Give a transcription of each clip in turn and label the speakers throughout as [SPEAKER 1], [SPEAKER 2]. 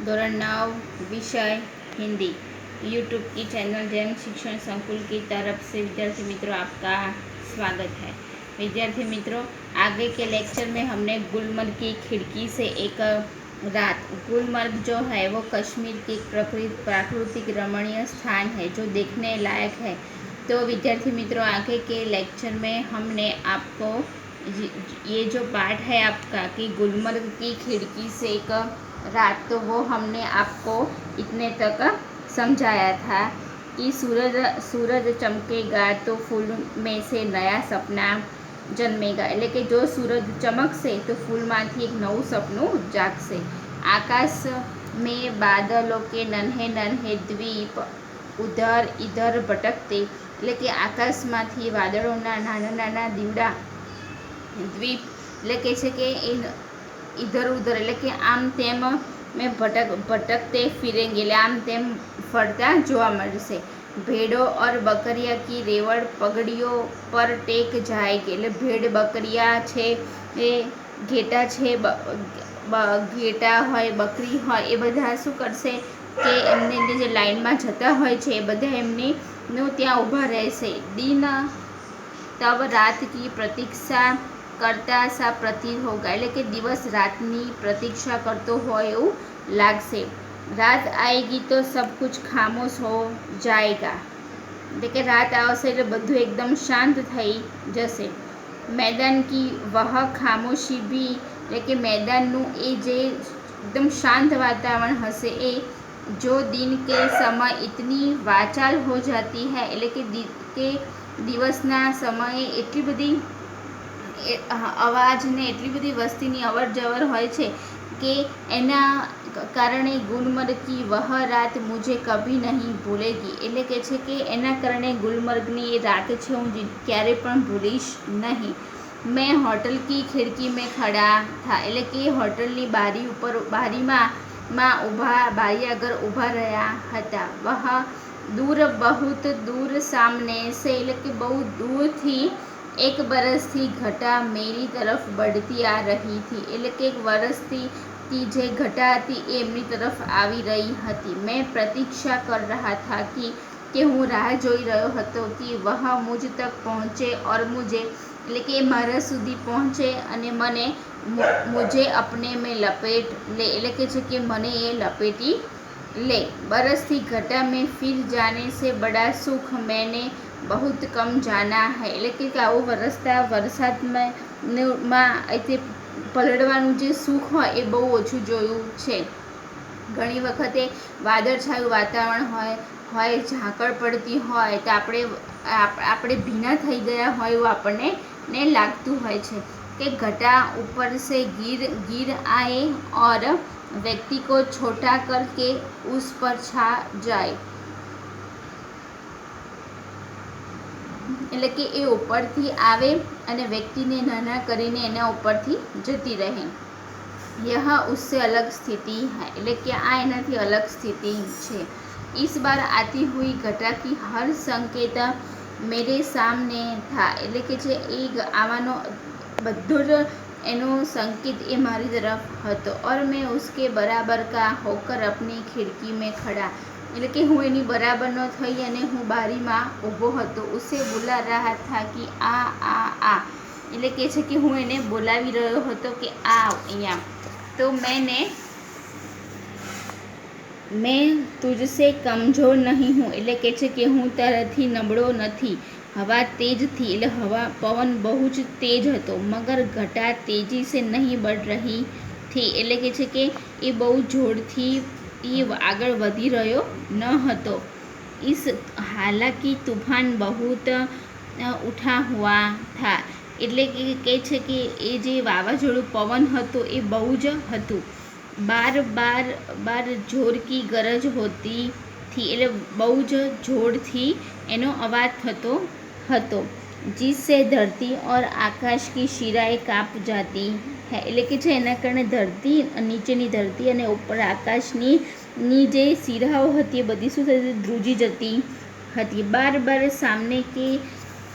[SPEAKER 1] धोरण 9 विषय हिंदी यूट्यूब की चैनल जैन शिक्षण संकुल की तरफ से विद्यार्थी मित्रों आपका स्वागत है। विद्यार्थी मित्रों, आगे के लेक्चर में हमने गुलमर्ग की खिड़की से एक रात, गुलमर्ग जो है वो कश्मीर की प्राकृतिक रमणीय स्थान है जो देखने लायक है। तो विद्यार्थी मित्रों, आगे के लेक्चर में हमने आपको ये जो पाठ है आपका कि गुलमर्ग की खिड़की से एक रात, तो वो हमने आपको इतने तक समझाया था कि सूरज चमकेगा तो फूल में से नया सपना जन्मेगा, એટલે કે જો સૂરજ ચમકશે તો ફૂલમાંથી એક નવું સપનું જાગશે। આકાશ में बादलों के नन्हे नन्हे द्वीप उधर इधर भटकते, એટલે કે આકાશમાંથી વાદળોના નાના નાના દીવડા દ્વીપ એટલે કે છે કે એ इधर उधर એટલે કે આમ તેમ મેં भटकते फिरेंगे એટલે આમ તેમ ફરતા જોવા મળશે। भेड़ों और बकरिया की रेवड़ पगड़ियों पर टेक जाएगी એટલે ભેડ બકરિયા છે એ ઘેટા છે ઘેટા હોય બકરી હોય એ બધા શું કરશે કે એમને જે લાઈનમાં જતા હોય છે એ બધા એમની ત્યાં ઊભા રહેશે। दिन तब रात की प्रतीक्षा करता सा प्रतीत होगा એટલે કે દિવસ રાતની પ્રતીક્ષા કરતો હોય એવું लागसे। रात आएगी तो सब कुछ खामोश हो जाएगा એટલે કે રાત આવશે એટલે બધું એકદમ શાંત થઈ જશે। मैदान की वह खामोशी भी એટલે કે मैदानનું એ જે एकदम शांत वातावरण हसे ए जो दिन के समय इतनी वाचाल हो जाती है એટલે કે દિવસના સમયે એટલી બધી અવાજ ને એટલી બધી વસ્તીની અવર જવર હોય છે કે એના કારણે ગુલમર્ગ की वह रात मुझे कभी नहीं भूलेगी એટલે કે છે કે એના કારણે ગુલમર્ગની એ રાત છે હું ક્યારે પણ ભૂલીશ નહીં। मैं होटल की खिड़की में खड़ा था એટલે કે હોટલની બારીમાં બારી આગળ ઊભા રહ્યા હતા। वह दूर बहुत दूर सामने से એટલે કે બહુ દૂરથી एक बरसથી घटा मेरी तरफ बढ़ती आ रही थी એટલે કે એક વરસથી की जे घटा थी एमनी तरफ आवी रही हती। मैं प्रतीक्षा कर रहा था कि हूँ राह जोई रह्यो हतो कि वह मुझ तक पहुँचे और मुझे એટલે કે મારા સુધી પહોંચે અને મને मुझे अपने में लपेट ले એટલે કે છે કે મને એ લપેટી ले। बरसથી घटा में फिर जाने से बड़ा सुख मैंने बहुत कम जाना है એટલે કે આવું વરસાદમાં પલળવાનું જે સુખ હોય એ બહુ ઓછું જોયું છે। ઘણી વખતે વાદળછાયું વાતાવરણ હોય ઝાકળ પડતી હોય તો આપણે ભીના થઈ ગયા હોય એવું આપણને લાગતું હોય છે કે घटा ऊपर से गिर आए और व्यक्ति को छोटा करके उस पर छा जाए એટલે કે એ ઉપરથી આવે અને વ્યક્તિને નાના કરીને એના ઉપરથી જતી રહે। यह उससे अलग स्थिति है એટલે કે આ એનાથી અલગ સ્થિતિ છે। इस बार आती हुई घटा की हर संकेत मेरे सामने था એટલે કે જે એ આવાનો બધો જ એનો संकेत એ મારી तरफ હતો। और मैं उसके बराबर का होकर अपनी खिड़की में खड़ा એટલે કે હું એની બરાબરનો થઈ અને હું બારીમાં ઊભો હતો। ઉસે બોલા રહ્યા था कि आ એટલે કે છે કે હું એને બોલાવી રહ્યો હતો કે આ અહીંયા। तो मैं तुझसे कमज़ोर नहीं हूँ એટલે કે છે કે હું તારાથી નબળો નથી। हवा तेज थी એટલે हवा पवन બહુ જ તેજ હતો। मगर घटा तेजी से नहीं बढ़ रही थी એટલે કે છે કે એ બહુ જોરથી એ આગળ વધી રહ્યો ન હતો। इस हालांकि तूफान बहुत उठा हुआ था એટલે કે છે કે એ જે વાવાઝોડું પવન હતો એ બહુ જ હતું। બાર જોર की गरज होती थी એટલે બહુ જ જોરથી એનો અવાજ થતો હતો। जिससे धरती और आकाश की शिराएं काँप जाती है એટલે કે છે એના કારણે ધરતી નીચેની ધરતી અને ઉપર આકાશની જે શિરાઓ હતી એ બધી શું થતી ધ્રુજી જતી હતી।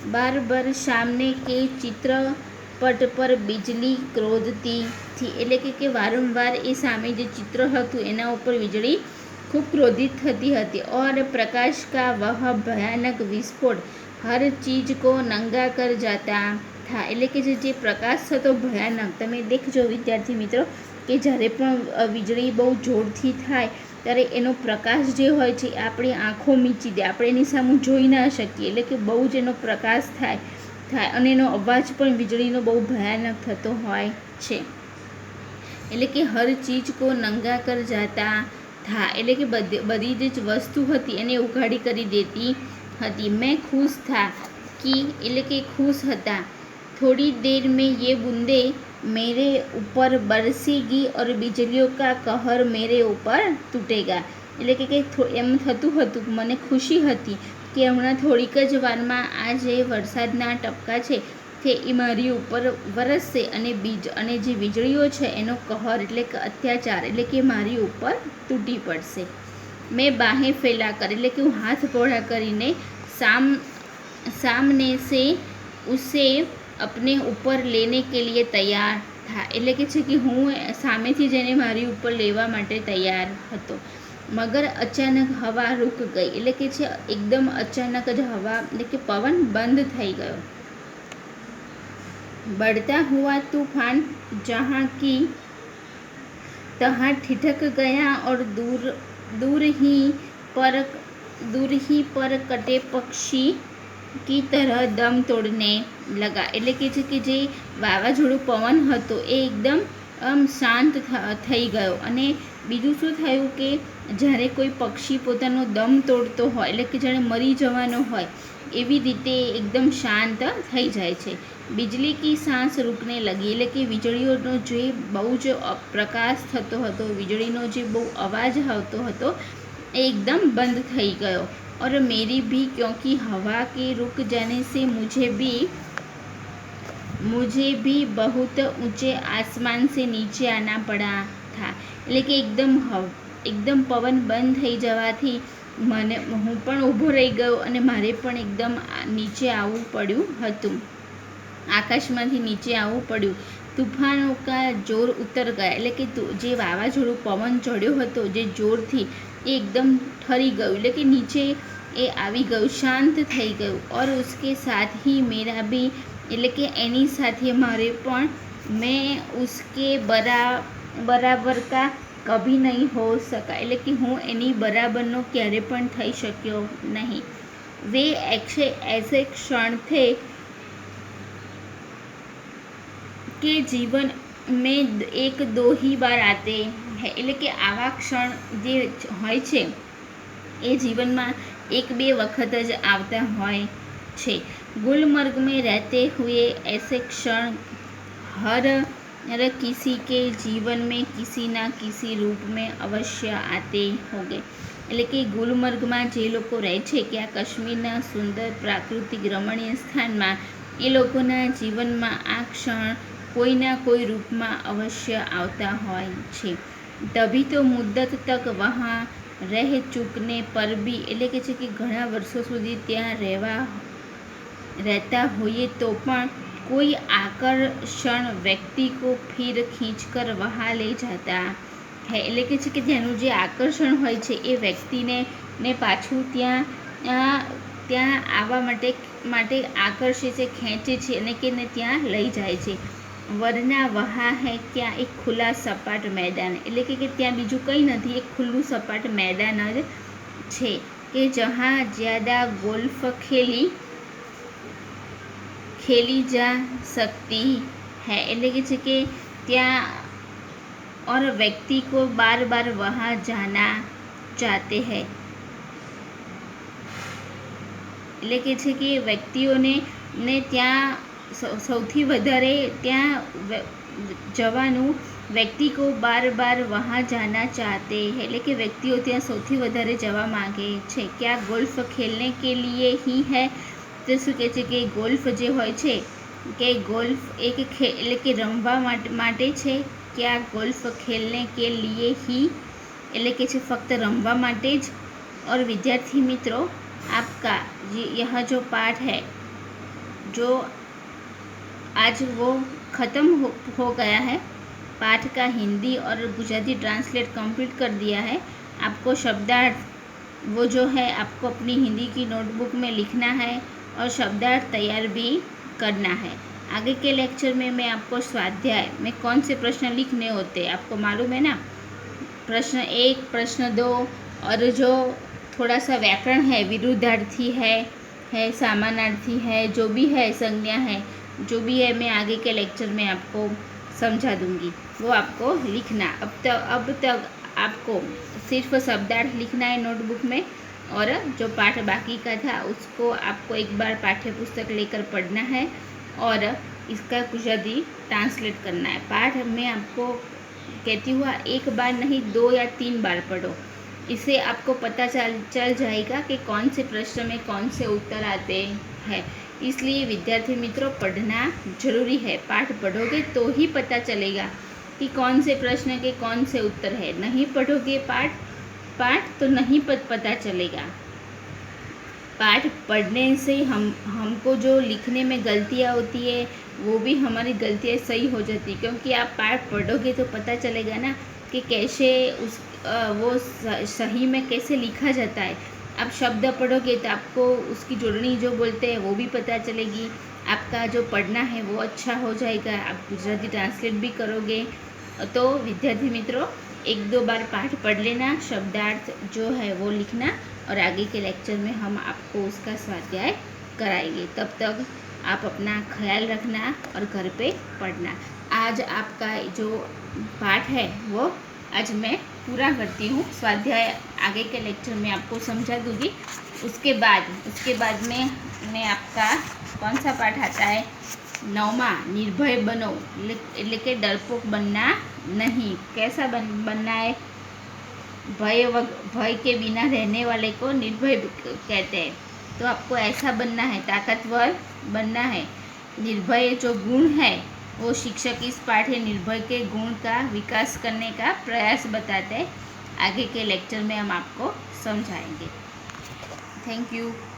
[SPEAKER 1] बार बार सामने के चित्र પટ પર બીજળી ક્રોધતી થી, એટલે કે વારંવાર એ સામે જે ચિત્ર હતું એના ઉપર વીજળી ખૂબ ક્રોધિત થતી હતી। और प्रकाश का वह भयानक विस्फोट हर चीज को नंगा कर जाता था, એટલે કે જે પ્રકાશ થતો ભયાનક, તમે દેખજો વિદ્યાર્થી મિત્રો કે જ્યારે પણ વીજળી બહુ જોરથી થાય ત્યારે એનો પ્રકાશ જે હોય છે એ આપણી આંખો મીચી દે, આપણે એની સામે જોઈ ના શકીએ, એટલે કે બહુ જ એનો પ્રકાશ થાય અને એનો અવાજ પણ વીજળીનો બહુ ભયાનક થતો હોય છે। એટલે કે હર ચીજ કો નંગા કર જાતા થા, એટલે કે બધી જ વસ્તુ હતી એને ઉઘાડી કરી દેતી હતી। મેં ખુશ થા કી, એટલે કે ખુશ હતા। થોડી देर में ये बूंदे मेरे ऊपर बरसेगी और बिजलियों का कहर मेरे ऊपर तूटेगा, એટલે કે એમ થતું હતું, મને ખુશી હતી કે હમણાં થોડીક જ વારમાં આ જે વરસાદના ટપકા છે તે એ મારી ઉપર વરસશે અને જે વીજળીઓ છે એનો કહર એટલે કે અત્યાચાર એટલે કે મારી ઉપર તૂટી પડશે। મેં બાહેं ફેલા કર, એટલે કે હું હાથ પહોળા કરીને सामने से उसे अपने ऊपर लेने के लिए तैयार था, એટલે કે છે કે હું સામેથી જઈને મારી ઉપર લેવા માટે તૈયાર હતો। મગર અચાનક હવા રૂક ગઈ, એટલે કે છે એકદમ અચાનક જ હવા એટલે કે પવન બંધ થઈ ગયો। बढ़ता हुआ तूफान जहाँ की तहाँ ठिठक गया और दूर ही पर कटे पक्षी की तरह दम तोड़ने लगा, એટલે કે છે કે જે વાવાઝોડું પવન હતો એ એકદમ શાંત થઈ ગયો। અને બીજું શું થયું કે જ્યારે કોઈ પક્ષી પોતાનો દમ તોડતો હોય એટલે કે જ્યારે મરી જવાનો હોય એવી રીતે એકદમ શાંત થઈ જાય છે। बिजली की सांस रुकने लगी, એટલે કે વીજળીઓનો જે બહુ જ પ્રકાશ થતો હતો, વીજળીનો જે બહુ અવાજ આવતો હતો એ એકદમ બંધ થઈ ગયો। और मेरी भी, क्योंकि हवा के रुक जाने से मुझे भी बहुत ऊंचे आसमान से नीचे आना पड़ा था, એટલે કે એકદમ પવન બંધ થઈ જવાથી હું પણ ઊભો રહી ગયો અને મારે પણ એકદમ નીચે આવવું પડ્યું હતું, આકાશમાંથી નીચે આવવું પડ્યું। તૂફાનો કા જોર ઉતર ગયા, એટલે કે જે વાવાઝોડું પવન ચડ્યો હતો જે જોરથી એ એકદમ ઠરી ગયું, એટલે કે નીચે એ આવી ગયું, શાંત થઈ ગયું। और उसके साथ ही मेरा भी, એટલે કે એની સાથે મારે પણ મેં उसके बराबर का कभी नहीं हो सका, એટલે કે હું એની બરાબરનો ક્યારે પણ થઈ શક્યો નહીં। वे ऐसे क्षण थे કે જીવન મેં એક દો ही बार आते हैं, એટલે કે આવા ક્ષણ જે હોય છે એ જીવનમાં એક બે વખત જ આવતા હોય છે। गुलमर्ग में रहते हुए ऐसे क्षण हर किसी के जीवन में किसी ना किसी रूप में अवश्य आते होंगे, એટલે કે ગુલમર્ગમાં જે લોકો રહે છે કે આ કાશ્મીરના સુંદર પ્રાકૃતિક રમણીય સ્થાનમાં એ લોકોના જીવનમાં આ ક્ષણ કોઈના કોઈ રૂપમાં અવશ્ય આવતા હોય છે। તભી તો મુદ્દત તક વહાં रह चूकने पर भी, એટલે કે છે કે ઘણા વર્ષો સુધી ત્યાં રહેતા હોઈએ તો પણ કોઈ આકર્ષણ વ્યક્તિ को फिर खींच कर वहाँ ले जाता है, એટલે કે છે કે તેનું જે આકર્ષણ હોય છે એ વ્યક્તિને પાછું ત્યાં આવવા માટે આકર્ષે છે, ખેંચે છે અને કે ત્યાં લઈ જાય છે। વરના વહાં હૈ ક્યાં એક ખુલ્લા સપાટ મેદાન, એટલે કે ત્યાં બીજું કંઈ નથી, એક ખુલ્લું સપાટ મેદાન જ છે કે જહાં જ્યાદા ગોલ્ફ खेली जा सकती है, એટલે કે છે કે ત્યાં और व्यक्ति को बार बार वहाँ जाना चाहते हैं, એટલે કે છે કે વ્યક્તિઓને ત્યાં સૌથી વધારે ત્યાં જવાનું व्यक्ति को बार बार वहाँ जाना चाहते हैं, એટલે કે વ્યક્તિઓ ત્યાં સૌથી વધારે જવા માગે છે। क्या गोल्फ खेलने के लिए ही है, તો શું કહે છે કે ગોલ્ફ જે હોય છે કે ગોલ્ફ એટલે કે રમવા માટે છે। क्या गोल्फ खेलने के लिए ही, એટલે કે છે ફક્ત રમવા માટે જ। और विद्यार्थी मित्रों, आपका यह जो पाठ है जो आज वो हो गया है। पाठ का हिंदी और गुजराती ट्रांसलेट कंप्लीट कर दिया है। आपको शब्दार्थ वो जो है आपको अपनी हिंदी की नोटबुक में लिखना है और शब्दार्थ तैयार भी करना है। आगे के लेक्चर में मैं आपको स्वाध्याय में कौन से प्रश्न लिखने होते हैं आपको मालूम है ना। प्रश्न 1, प्रश्न 2 और जो थोड़ा सा व्याकरण है, विरुद्धार्थी है समानार्थी है, जो भी है संज्ञा है, जो भी है मैं आगे के लेक्चर में आपको समझा दूंगी, वो आपको लिखना। अब तक आपको सिर्फ शब्दार्थ लिखना है नोटबुक में, और जो पाठ बाकी का था उसको आपको एक बार पाठ्य पुस्तक लेकर पढ़ना है और इसका गुजराती ट्रांसलेट करना है। पाठ में आपको कहती हुआ एक बार नहीं 2 या 3 बार पढ़ो। इससे आपको पता चल जाएगा कि कौन से प्रश्न में कौन से उत्तर आते हैं। इसलिए विद्यार्थी मित्रों पढ़ना जरूरी है। पाठ पढ़ोगे तो ही पता चलेगा कि कौन से प्रश्न के कौन से उत्तर है। नहीं पढ़ोगे पाठ तो नहीं पता चलेगा। पाठ पढ़ने से हमको जो लिखने में गलतियाँ होती है वो भी हमारी गलतियाँ सही हो जाती, क्योंकि आप पाठ पढ़ोगे तो पता चलेगा ना कि कैसे वो सही में कैसे लिखा जाता है। आप शब्द पढ़ोगे तो आपको उसकी जोड़नी जो बोलते हैं वो भी पता चलेगी। आपका जो पढ़ना है वो अच्छा हो जाएगा। आप गुजराती ट्रांसलेट भी करोगे। तो विद्यार्थी मित्रों 1-2 बार पाठ पढ़ लेना, शब्दार्थ जो है वो लिखना, और आगे के लेक्चर में हम आपको उसका स्वाध्याय कराएंगे। तब तक आप अपना ख्याल रखना और घर पे पढ़ना। आज आपका जो पाठ है वो आज मैं पूरा करती हूँ। स्वाध्याय आगे के लेक्चर में आपको समझा दूँगी। उसके बाद में मैं आपका कौन सा पाठ आता है, 9वां, निर्भय बनो, એટલે કે डरपोक बनना नहीं। कैसा बनना है, भय के बिना रहने वाले को निर्भय कहते हैं। तो आपको ऐसा बनना है, ताकतवर बनना है। निर्भय जो गुण है वो शिक्षक इस पाठ निर्भय के गुण का विकास करने का प्रयास बताते हैं। आगे के लेक्चर में हम आपको समझाएंगे। Thank you.